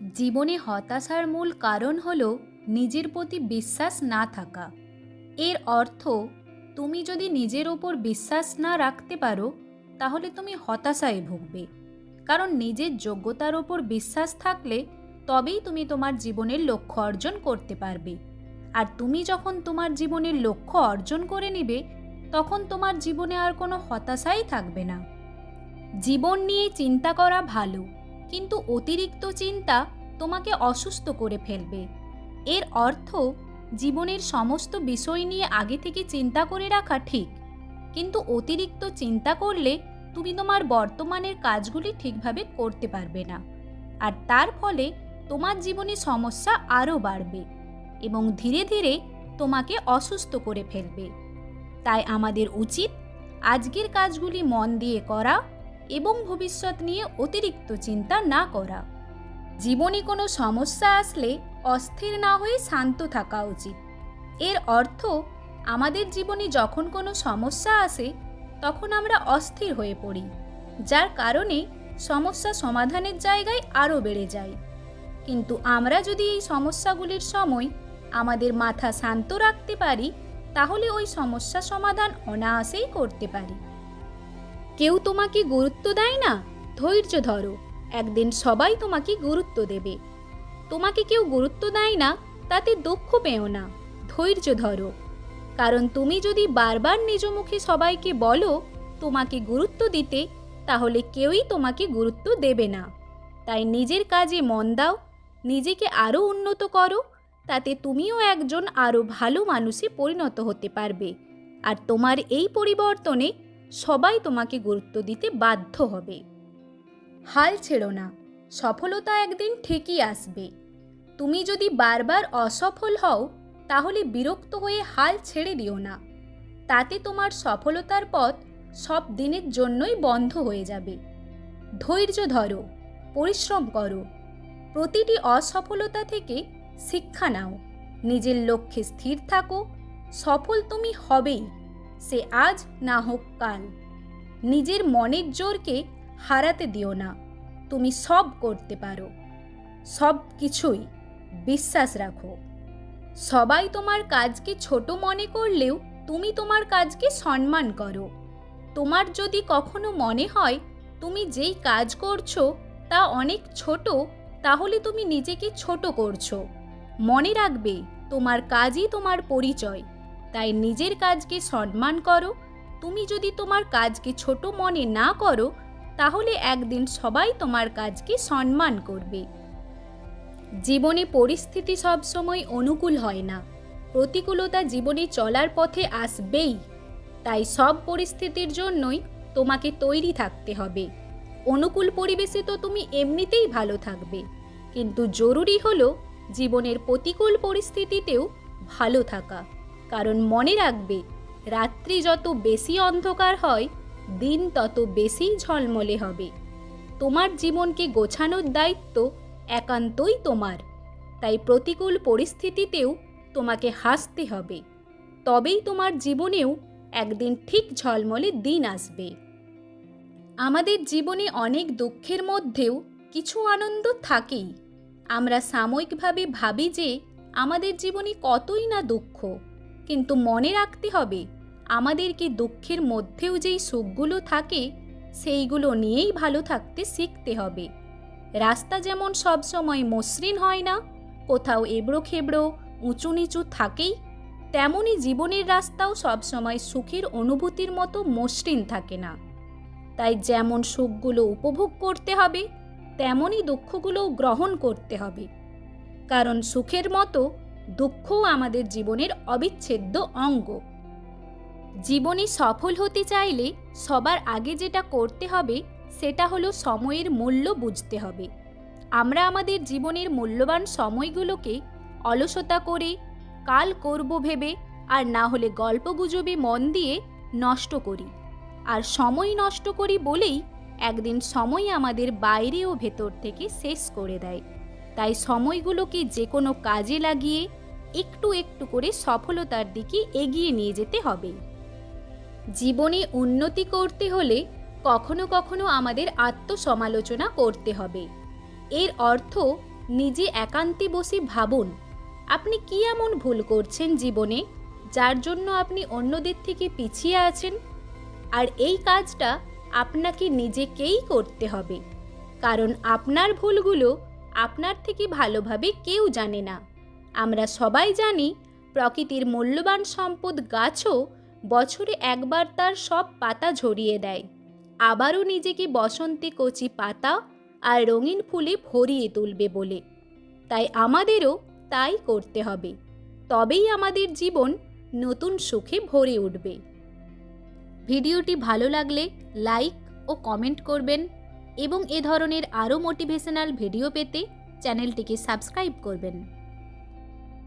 জীবনে হতাশার মূল কারণ হলো নিজের প্রতি বিশ্বাস না থাকা। এর অর্থ, তুমি যদি নিজের ওপর বিশ্বাস না রাখতে পারো তাহলে তুমি হতাশায় ভুগবে। কারণ নিজের যোগ্যতার ওপর বিশ্বাস থাকলে তবেই তুমি তোমার জীবনের লক্ষ্য অর্জন করতে পারবে। আর তুমি যখন তোমার জীবনের লক্ষ্য অর্জন করে নিবে তখন তোমার জীবনে আর কোনো হতাশাই থাকবে না। জীবন নিয়ে চিন্তা করা ভালো, কিন্তু অতিরিক্ত চিন্তা তোমাকে অসুস্থ করে ফেলবে। এর অর্থ, জীবনের সমস্ত বিষয় নিয়ে আগে থেকে চিন্তা করে রাখা ঠিক, কিন্তু অতিরিক্ত চিন্তা করলে তুমি তোমার বর্তমানের কাজগুলি ঠিকভাবে করতে পারবে না। আর তার ফলে তোমার জীবনে সমস্যা আরও বাড়বে এবং ধীরে ধীরে তোমাকে অসুস্থ করে ফেলবে। তাই আমাদের উচিত আজকের কাজগুলি মন দিয়ে করা এবং ভবিষ্যৎ নিয়ে অতিরিক্ত চিন্তা না করা। জীবনে কোনো সমস্যা আসলে অস্থির না হয়ে শান্ত থাকা উচিত। এর অর্থ, আমাদের জীবনে যখন কোনো সমস্যা আসে তখন আমরা অস্থির হয়ে পড়ি, যার কারণে সমস্যা সমাধানের জায়গায় আরও বেড়ে যায়। কিন্তু আমরা যদি এই সমস্যাগুলির সময় আমাদের মাথা শান্ত রাখতে পারি তাহলে ওই সমস্যা সমাধান অনায়াসেই করতে পারি। কেউ তোমাকে গুরুত্ব দেয় না, ধৈর্য ধরো, একদিন সবাই তোমাকে গুরুত্ব দেবে। তোমাকে কেউ গুরুত্ব দেয় না, তাতে দুঃখ পেও না, ধৈর্য ধরো। কারণ তুমি যদি বারবার নিজ মুখে সবাইকে বলো তোমাকে গুরুত্ব দিতে, তাহলে কেউই তোমাকে গুরুত্ব দেবে না। তাই নিজের কাজে মন দাও, নিজেকে আরও উন্নত করো, তাতে তুমিও একজন আরও ভালো মানুষে পরিণত হতে পারবে। আর তোমার এই পরিবর্তনে সবাই তোমাকে গুরুত্ব দিতে বাধ্য হবে। হাল ছেড়ো না, সফলতা একদিন ঠিকই আসবে। তুমি যদি বারবার অসফল হও তাহলে বিরক্ত হয়ে হাল ছেড়ে দিও না, তাতে তোমার সফলতার পথ সব দিনের জন্যই বন্ধ হয়ে যাবে। ধৈর্য ধরো, পরিশ্রম করো, প্রতিটি অসফলতা থেকে শিক্ষা নাও, নিজের লক্ষ্যে স্থির থাকো। সফল তুমি হবেই, সে আজ না হোক কাল। নিজের মনের জোরকে হারাতে দিও না, তুমি সব করতে পারো, সব কিছুই বিশ্বাস রাখো। সবাই তোমার কাজকে ছোট মনে করলেও তুমি তোমার কাজকে সম্মান করো। তোমার যদি কখনো মনে হয় তুমি যেই কাজ করছো তা অনেক ছোট, তাহলে তুমি নিজেকে ছোট করছো। মনে রাখবে, তোমার কাজই তোমার পরিচয়। তাই নিজের কাজকে সম্মান করো। তুমি যদি তোমার কাজকে ছোট মনে না করো তাহলে একদিন সবাই তোমার কাজকে সম্মান করবে। জীবনে পরিস্থিতি সবসময় অনুকূল হয় না, প্রতিকূলতা জীবনে চলার পথে আসবেই। তাই সব পরিস্থিতির জন্যই তোমাকে তৈরি থাকতে হবে। অনুকূল পরিবেশে তো তুমি এমনিতেই ভালো থাকবে, কিন্তু জরুরি হলো জীবনের প্রতিকূল পরিস্থিতিতেও ভালো থাকা। কারণ মনে রাখবে, রাত্রি যত বেশি অন্ধকার হয় দিন তত বেশি ঝলমলে হবে। তোমার জীবনকে গোছানোর দায়িত্ব একান্তই তোমার। তাই প্রতিকূল পরিস্থিতিতেও তোমাকে হাসতে হবে, তবেই তোমার জীবনেও একদিন ঠিক ঝলমলে দিন আসবে। আমাদের জীবনে অনেক দুঃখের মধ্যেও কিছু আনন্দ থাকেই। আমরা সাময়িকভাবে ভাবি যে আমাদের জীবনে কতই না দুঃখ, কিন্তু মনে রাখতে হবে আমাদেরকে দুঃখের মধ্যেও যেই সুখগুলো থাকে সেইগুলো নিয়েই ভালো থাকতে শিখতে হবে। রাস্তা যেমন সবসময় মসৃণ হয় না, কোথাও এবড়ো খেবড়ো উঁচু নিচু থাকেই, তেমনই জীবনের রাস্তাও সবসময় সুখের অনুভূতির মতো মসৃণ থাকে না। তাই যেমন সুখগুলো উপভোগ করতে হবে তেমনই দুঃখগুলোও গ্রহণ করতে হবে। কারণ সুখের মতো দুঃখও আমাদের জীবনের অবিচ্ছেদ্য অঙ্গ। জীবনে সফল হতে চাইলে সবার আগে যেটা করতে হবে সেটা হলো সময়ের মূল্য বুঝতে হবে। আমরা আমাদের জীবনের মূল্যবান সময়গুলোকে অলসতা করে, কাল করব ভেবে, আর না হলে গল্পগুজবে মন দিয়ে নষ্ট করি। আর সময় নষ্ট করি বলেই একদিন সময় আমাদের বাইরে ও ভেতর থেকে শেষ করে দেয়। তাই সময়গুলোকে যে কোনো কাজে লাগিয়ে একটু একটু করে সফলতার দিকে এগিয়ে নিয়ে যেতে হবে। জীবনে উন্নতি করতে হলে কখনো কখনো আমাদের আত্মসমালোচনা করতে হবে। এর অর্থ, নিজে একান্তে বসে ভাবুন আপনি কি এমন ভুল করছেন জীবনে যার জন্য আপনি অন্যদের থেকে পিছিয়ে আছেন। আর এই কাজটা আপনাকে নিজেকেই করতে হবে, কারণ আপনার ভুলগুলো আপনার থেকে ভালোভাবে কেউ জানে না। আমরা সবাই জানি প্রকৃতির মূল্যবান সম্পদ গাছও বছরে একবার তার সব পাতা ঝরিয়ে দেয়, আবারও নিজেকে বসন্তে কচি পাতা আর রঙিন ফুলে ভরিয়ে তুলবে বলে। তাই আমাদেরও তাই করতে হবে, তবেই আমাদের জীবন নতুন সুখে ভরে উঠবে। ভিডিওটি ভালো লাগলে লাইক ও কমেন্ট করবেন এবং এ ধরনের আরও মোটিভেশনাল ভিডিও পেতে চ্যানেলটিকে সাবস্ক্রাইব করবেন।